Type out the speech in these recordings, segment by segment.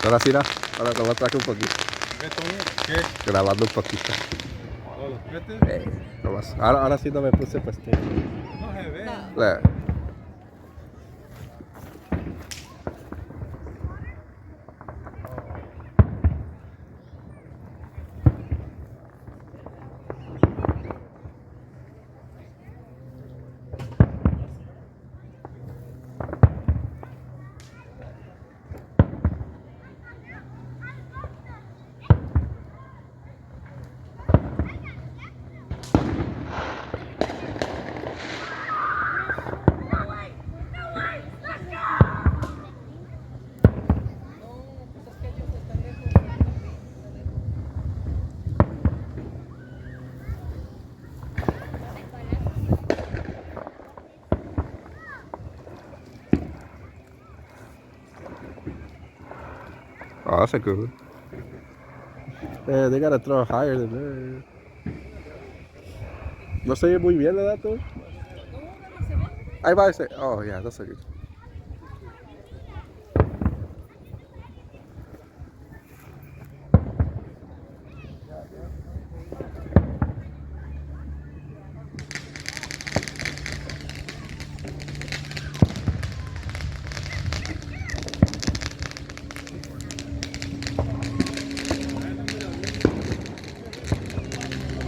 Ahora sí, ahora te voy a traer un poquito. ¿Qué? Grabando un poquito. ¿Los petes? Nomás. Ahora sí no me puse pues. No se ve. Oh, that's a good one. Yeah, they gotta throw higher than that. No se ve muy bien, ¿verdad, tú? Ahí va ese. Oh, yeah, that's a good.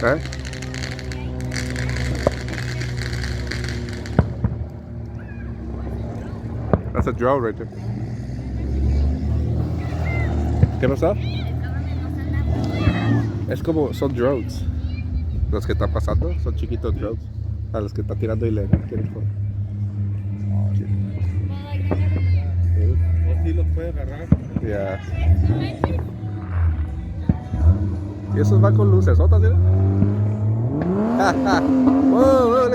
¿Eh? That's a drone right there. ¿Qué pasó? Es como, son drones. Los que están pasando son chiquitos drones. A los que están tirando ilegal. ¿O sí los puede agarrar? Yeah. Y esos van con luces, ¿otas, mira? ¡Wow,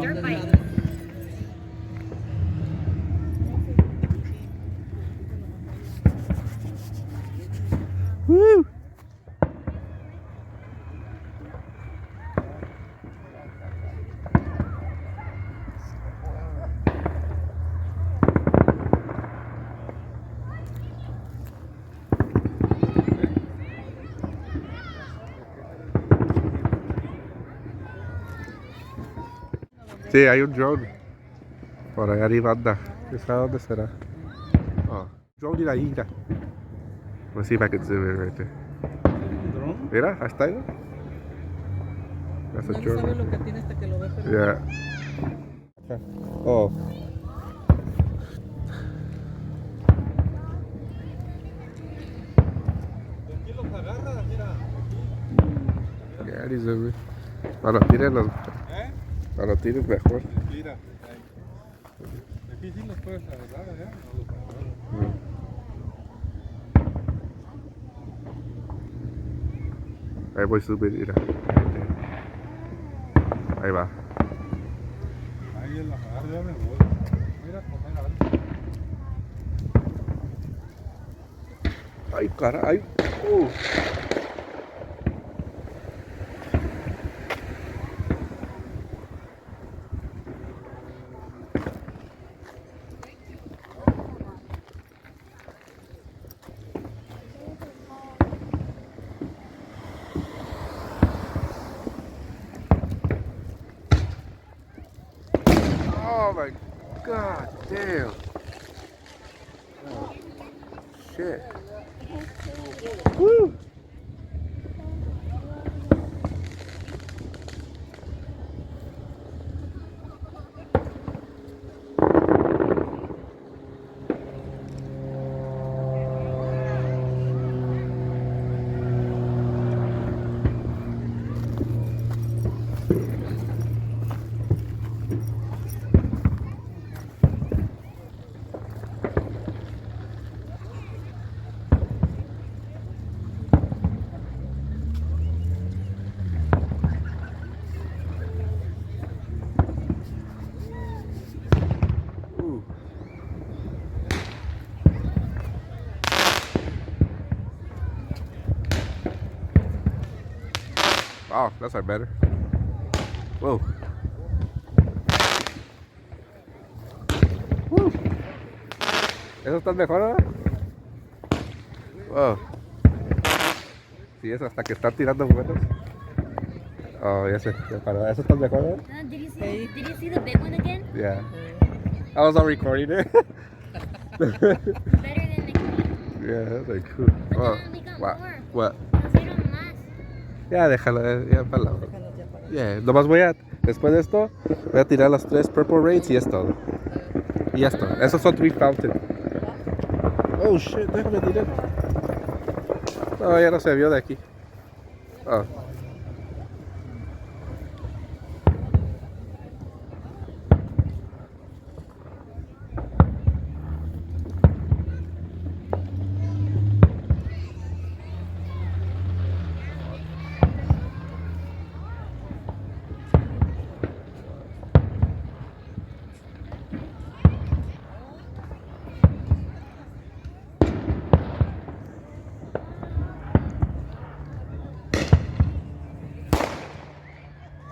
Dirt bike. Woo! Sí, hay un drone. Por ahí arriba anda. ¿Sabe dónde será? Oh, drone de ahí, mira. Let's see if I can zoom in right there. ¿Drone? Mira, ahí está, ¿no? That's a Nadie drone. sabe lo que tiene hasta que lo ve, pero Yeah. Oh. Aquí los agarras, mira. Yeah, he's over. Cuando tires los. Cuando tires mejor. Mira. Aquí sí los puedes agarrar, ¿eh? No los agarras. Ahí voy a subir, mira. Ahí va. Ahí en la agarra, ya me voy. Mira, comer algo. Ay, caray. Oh my god, damn. Oh, shit. Woo! Oh, that's like better. Whoa. Woo. ¿Eso está mejor, ¿verdad? Wow. Sí, eso hasta que están tirando juguetes. Oh, ya sé, ya paró. ¿Eso está mejor, ¿verdad? Did you see the big one again? Yeah. I was on recording it. Better than the green. Yeah, that's like cool. But Oh, then we got what? more. What? Those are the last. Ya, déjalo, ya para la... Yeah, nomás después de esto, voy a tirar los 3 Purple Raids y es todo. Y ya está. Esos son 3 Fountain. Oh shit, déjame tirar. No, ya no se vio de aquí. Oh.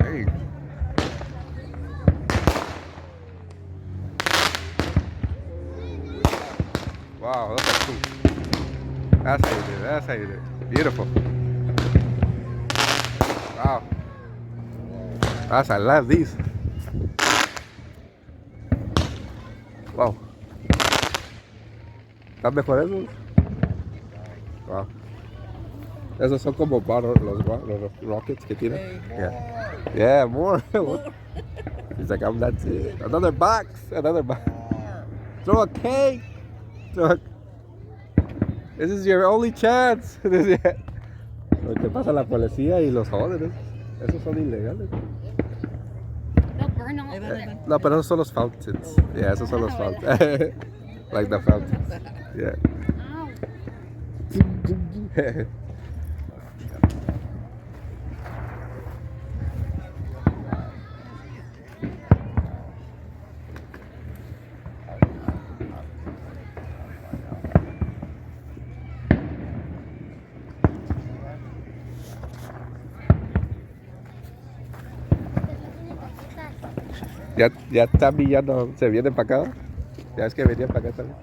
Hey. Wow, those are cool. That's how you do it. That's how you do it. Beautiful. Wow. I love these. Wow. ¿Están mejor esos? Wow. Esos son como los rockets que tiran. Yeah. Yeah, more. He's like, I'm not it. Another box. Another box. Throw a cake. This is your only chance. Lo que pasa la policía y los jóvenes. Esos son ilegales. They'll burn all of them. No, pero esos son los fountains. Yeah, esos son los fountains. Like the fountains. Yeah. Ow. Ya Tammy ya no se viene para acá. Ya es que venía para acá también.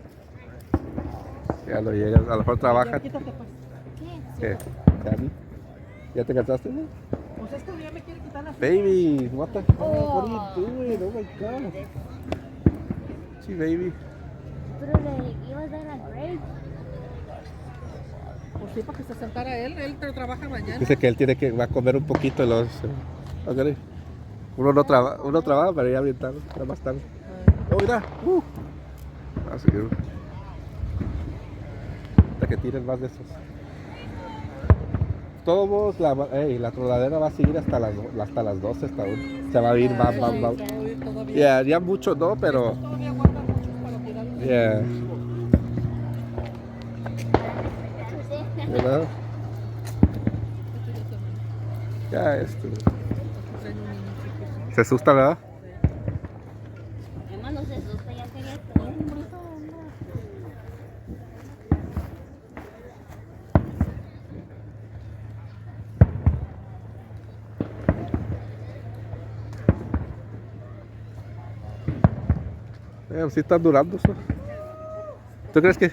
Ya lo llegan, a lo mejor trabajan. ¿Qué? ¿Qué? Tammy, ¿ya te cansaste? Pues es que ya me quiere quitar la Baby, what the fuck? What are you doing? Oh my god. Sí, baby. Pero le iba a dar a Greg. Pues sí, para que se sentara él trabaja mañana. Dice que él va a comer un poquito y los... Okay. Uno trabaja, pero ya bien tarde, ya más tarde. Oh, mira. Así que... Hasta que tiren más de esos. Todos modos, la troladera va a seguir hasta las 12 hasta hoy. Se va a ir, bam. Yeah, ya mucho no, pero... Todavía guarda muchos para tirarlos. Yeah. You know? Ya, se asusta, ¿verdad? Además no se asusta, ya quería esto. Sí están durando eso. ¿Tú crees que...?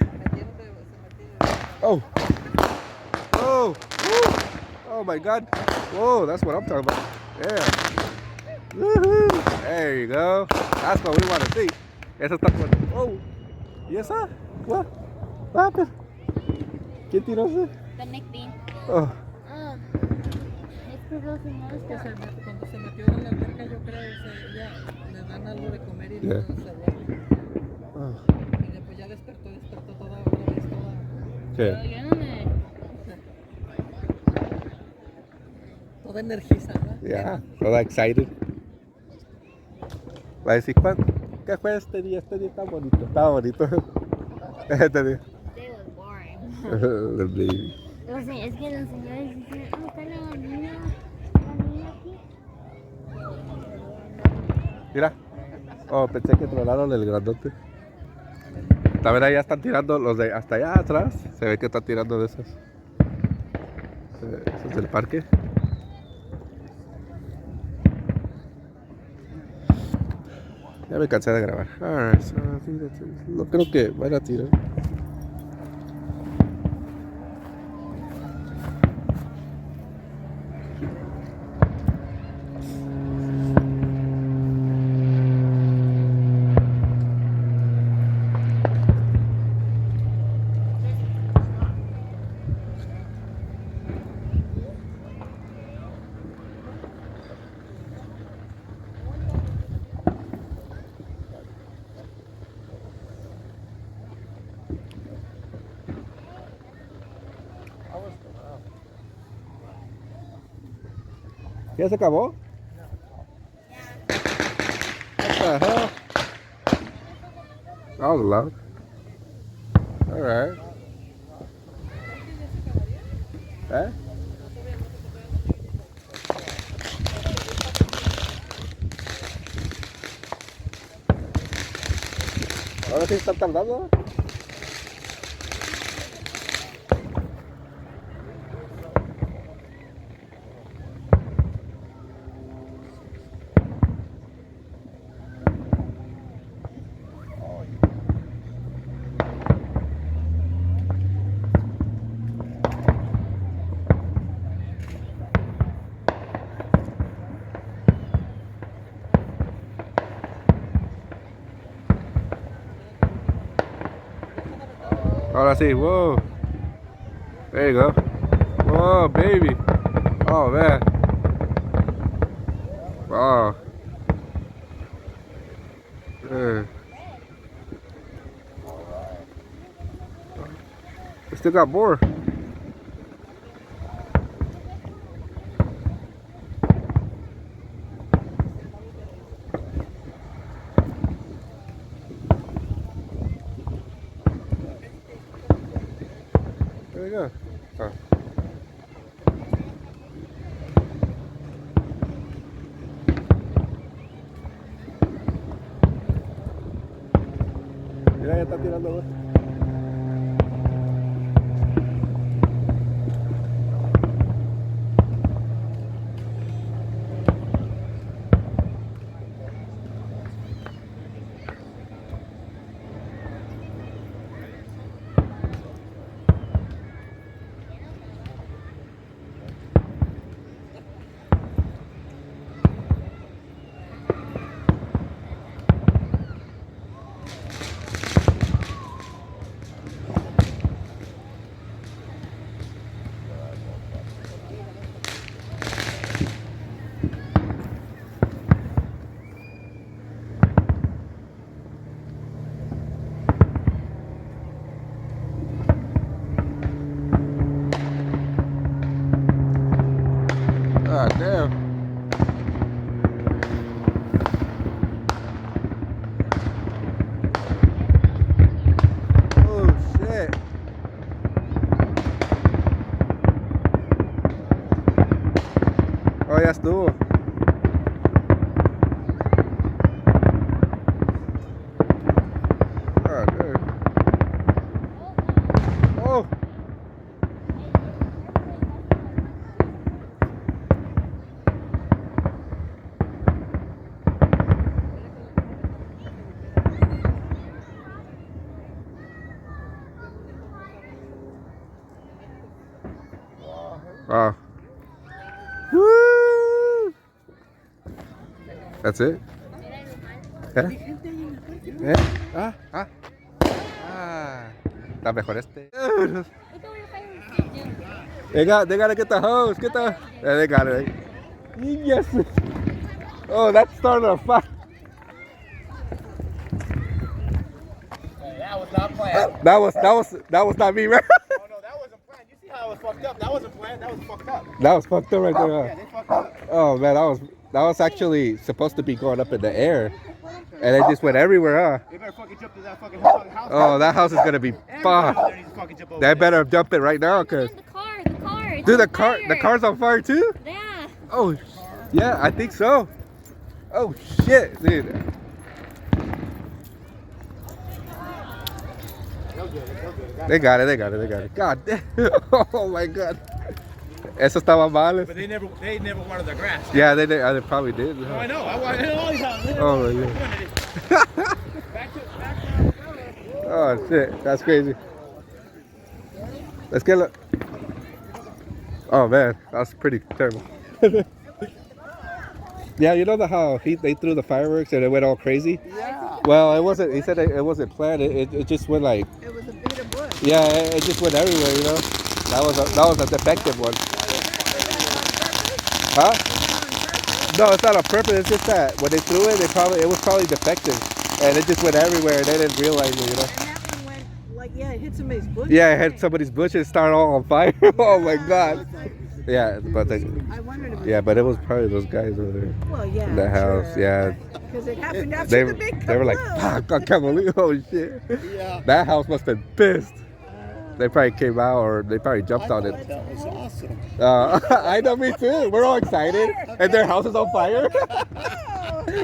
Oh! Oh! Oh my god! Whoa, that's what I'm talking about. Yeah. Woohoo! There you go. That's what we want to see. Esa está por... Oh! ¿Y esa? What? What happened? ¿Quién tiró ese? The Nick Bean. Oh. Es que los señores Que cuando se metió en la alberca, yo creo que ya le dan algo de comer y Yeah. no se duerme. Oh. Y después ya despertó toda otra vez toda. ¿Qué? yo no me... Toda energizada. Yeah, toda excited. Va a decir, ¿qué fue este día? Este día está bonito. Estaba bonito. Este día. They was boring. The baby. Es que los señores dicen, está la niña aquí. Mira. Oh, pensé que tronaron el grandote. También allá están tirando los de hasta allá atrás. Se ve que están tirando de esos. Esos del parque. Ya me cansé de grabar. Alright, so I think that's it. No creo que vaya a tirar. ¿Ya se acabó? What the hell? That was loud. Alright. ¿Eh? Ahora sí está tardando. Ahora sí, whoa. There you go. Whoa, baby. Oh, man. Wow. I still got more. There you go. Oh. Mira, ya está tirando, güey. Ah, damn. Oh, shit. Oh, ya estuvo. Ah, damn. Oh. Wow. Woo! That's it? ¿Eh? ¿Eh? Ah, ah. Ah. Está mejor este. They gotta get the hose. Get the. Yeah, they got it. Yes. Oh, that started a fire. That was not planned. That was not me, right? Oh no, that wasn't planned. You see how it was fucked up? That wasn't planned. That was fucked up. That was fucked up right there. Yeah, Huh? they fucked up. Oh man, that was actually supposed to be going up in the air, and it just went everywhere, huh? They better fucking jump to that fucking house. Oh, that house is gonna be fucked. They better dump it right now, cause The car. dude, the car's on fire too. Yeah. Oh, yeah, I think so. Oh shit, dude. They got it. God damn. Oh my god. Eso estaba mal. But they never watered the grass. Yeah, they probably did. Oh, I know. I watered all these houses. Oh, my God. Oh, shit. That's crazy. Let's get it. Oh, man. That's pretty terrible. Yeah, you know how they threw the fireworks and it went all crazy? Yeah. Well, it wasn't. He said it wasn't planned. It just went like. It was a bit of bush. Yeah, it just went everywhere. You know, that was a defective one. Huh? No, it's not on purpose. It's just that when they threw it, it was probably defective, and it just went everywhere. And they didn't realize it. You know. And that one went, like, yeah, it hit somebody's bush. Yeah, it hit somebody's bush and started all on fire. Oh my God. Yeah, but I wondered if but it was probably those guys over there well, yeah, in the house. sure. Yeah. Because it happened after the big They were like, kablooey. fuck, I can't believe, oh shit. Yeah. That house must have been pissed. They probably came out or they probably jumped on it. That was awesome. I know, me too. We're all excited. And their house is on fire.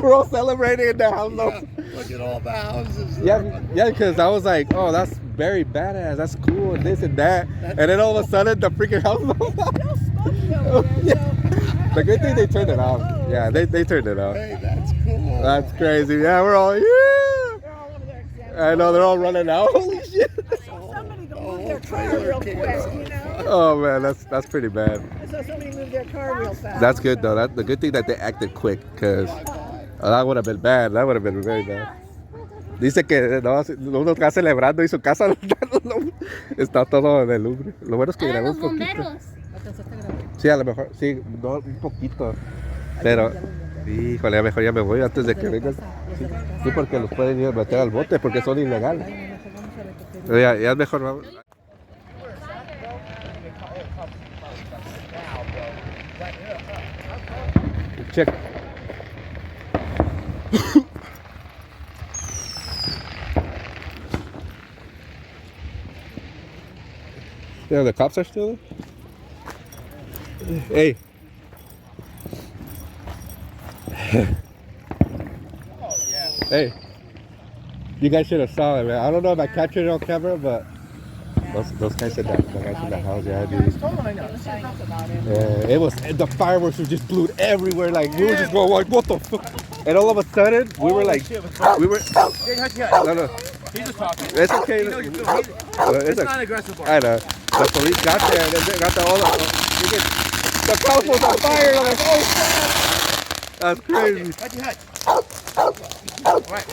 We're all celebrating and their house is on fire. Look at all the houses. Yeah, because I was like, oh, that's very badass. That's cool and this and that. And then all of a sudden, the freaking house is on fire. Yeah. The good thing they turned it off. Yeah, they turned it off. Hey, that's cool. That's crazy. Yeah, we're all, yeah. They're all over there examining. I know, they're all running out. Holy shit. Somebody go move their car real quick, you know? Oh, man, that's pretty bad. I saw somebody move their car real fast. That's good, though. The good thing that they acted quick, because that would have been bad. That would have been very bad. Dice que no, uno está celebrando y su casa está todo de lumbre. Lo bueno es que grabó Los un poquito. bomberos. ¿Alcanzaste a grabar? Sí, a lo mejor, sí, no, un poquito. Pero, híjole, a lo mejor ya me voy antes de que vengan. Sí, porque los pueden ir a meter al bote porque son ilegales. Ya es mejor, vamos. Check. Yeah, the cops are still there? Hey. Hey. You guys should have saw it, man. I don't know if I captured it on camera, but those guys in the house, yeah, dude. Yeah, it was, the fireworks were just blew everywhere. Like, we were just going like, what the fuck? And all of a sudden, we were like, no. He's just talking. It's okay. It's not aggressive. I know. The police got there and they got the house was on fire. I'm like, oh, that's crazy. What?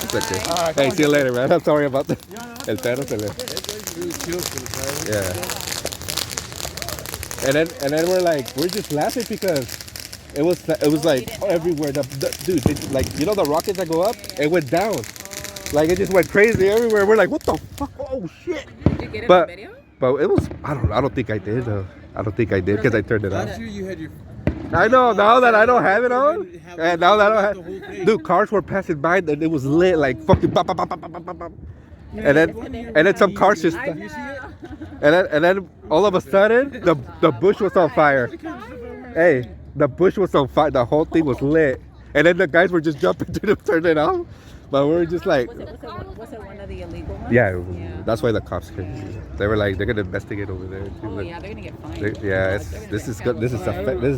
It's okay. Hey, see you later, man. I'm sorry about that. El perro se le. Yeah. And then we're just laughing because it was like everywhere. Dude, like, you know the rockets that go up? It went down. Like, it just went crazy everywhere. We're like, what the fuck? Oh shit! Did you get it on video? But it was, I don't think I did though. I don't think I did because I turned it off. Last year you had your. I know, now that I don't have it on, and now that I don't have, dude, cars were passing by and it was lit like fucking bop, bop, bop, bop, bop, bop, bop. And then some cars just, and then all of a sudden the bush was on fire. Hey, the bush was on fire. The whole thing was lit, and then the guys were just jumping to turn it off. But we were just like, Was it one of the illegal ones? yeah, that's why the cops came. They were like, they're gonna investigate over there too. Oh, Like, yeah, they're going to get fined. yeah, this is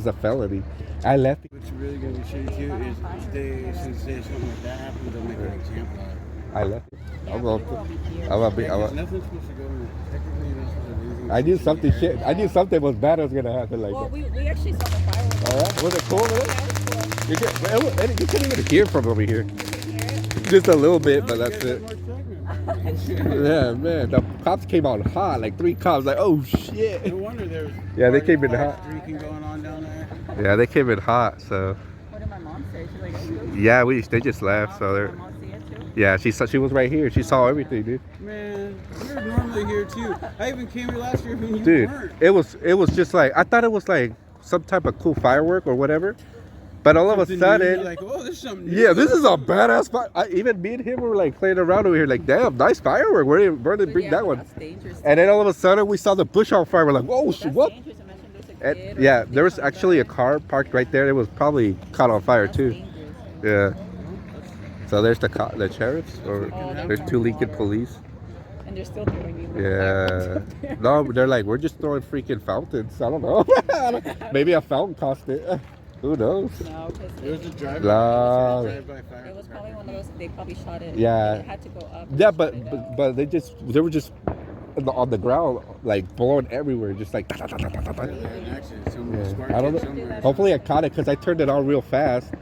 a felony. I left. What's really going to be shitty too is if they, since something like that happens, they'll make an example out of it. I left. I'm There's nothing supposed to go in. Technically, you're not supposed to do anything. I knew something shit. I knew something was bad was gonna happen like Well, that. we actually saw the fireworks. All right, was it cool? Man? Yeah, it was cool. You can't even hear from over here. Just a little bit, but that's it. Yeah, man. The cops came out hot, like 3 cops. Like, oh shit. No wonder there's. Yeah, they came in hot. Drinking going on down there. Yeah, they came in hot. So What did my mom say? She's like, "Are you yeah, they just left. So they're. Did mom see it too? Yeah, she was right here. She saw everything, dude. Man, you're normally here too. I even came here last year when you Dude, weren't. it was just like, I thought it was like some type of cool firework or whatever. But all of a Something sudden, new, you're like, oh, there's something new. yeah, this is a badass fire. Even me and him were like playing around over here, like, damn, nice firework. Where did they But bring yeah, that but one? That's dangerous. And then all of a sudden, we saw the bush on fire. We're like, whoa, That's what? dangerous. Imagine there's a And, kid or yeah, something there was like actually a that. car parked right there. It was probably caught on fire That's too. dangerous. Yeah. So there's the sheriffs, or there's 2 Lincoln police. And they're still throwing you. Yeah. No, they're like, we're just throwing freaking fountains. I don't know. Maybe a fountain cost it. Who knows? No, because It was a drive-by. Nah. Drive-by fire. it was probably one of those. They probably shot it. Yeah. It had to go up. Yeah, and shot it down. but they were just on the ground, like blowing everywhere, just like. An accident. Some Yeah. smart I don't kid know. somewhere. Hopefully I caught it because I turned it on real fast,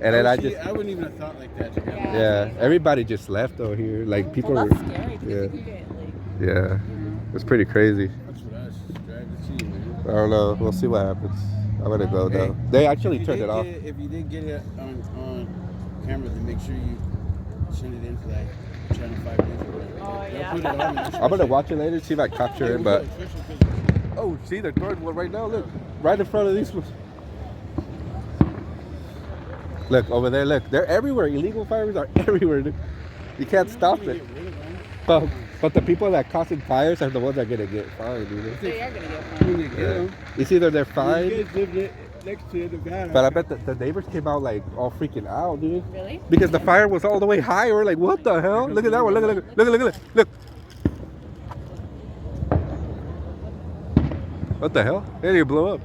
and then I See, just I wouldn't even have thought like that. To be honest. yeah. Everybody just left over here. Like people Well, were that's scary because yeah. you can get like. Yeah. It's pretty crazy. That's what I was driving to see, man. I don't know. We'll see what happens. I'm gonna go Hey, though. They actually If you turned did it off. If you did get it on camera, then make sure you send it in to like Channel 5 News or whatever. Oh, They'll yeah. put it on there. I'm gonna watch it later, see if I capture it. But oh, see, they're throwing one right now. Look, right in front of these ones. Look over there. Look, they're everywhere. Illegal firearms are everywhere. Dude. You can't stop it. But the people that causing fires are the ones that are gonna get fined, dude. They are gonna get When fined. you get Yeah. them, It's either they're you fined, guys live next to the guy. but I bet the neighbors came out like all freaking out, dude. Really? Because the fire was all the way high. We're like, what the hell? Look at that one. Look at look. What the hell? It didn't blow up.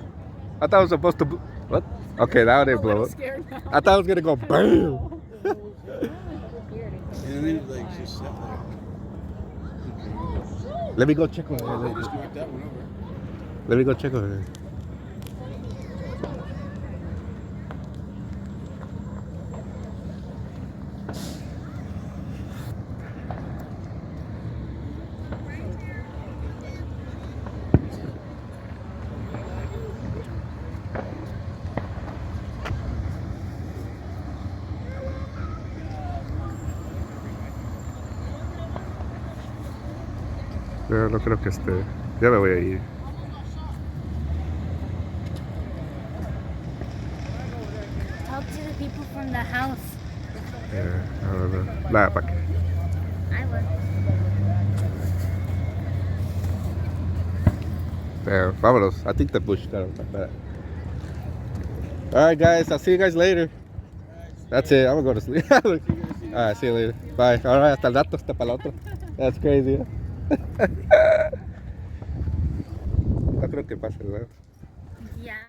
I thought it was supposed to what? Okay, that one didn't blow up. Scared now. I thought it was gonna go bam. And then like just sat there. Let me go check over They there. just knocked that one over. Let me go check over there. No, no creo que esté. Ya me voy a ir. Talk to the people from the house. Yeah, I don't know. Nada, pa' qué. I would. Yeah, vámonos. I think the bush got on my back. Alright, guys. I'll see you guys later. That's it. I'm gonna go to sleep. Alright, see you later. Bye. Alright, hasta el rato, hasta para la otra. That's crazy, huh? No creo que pase nada. Yeah.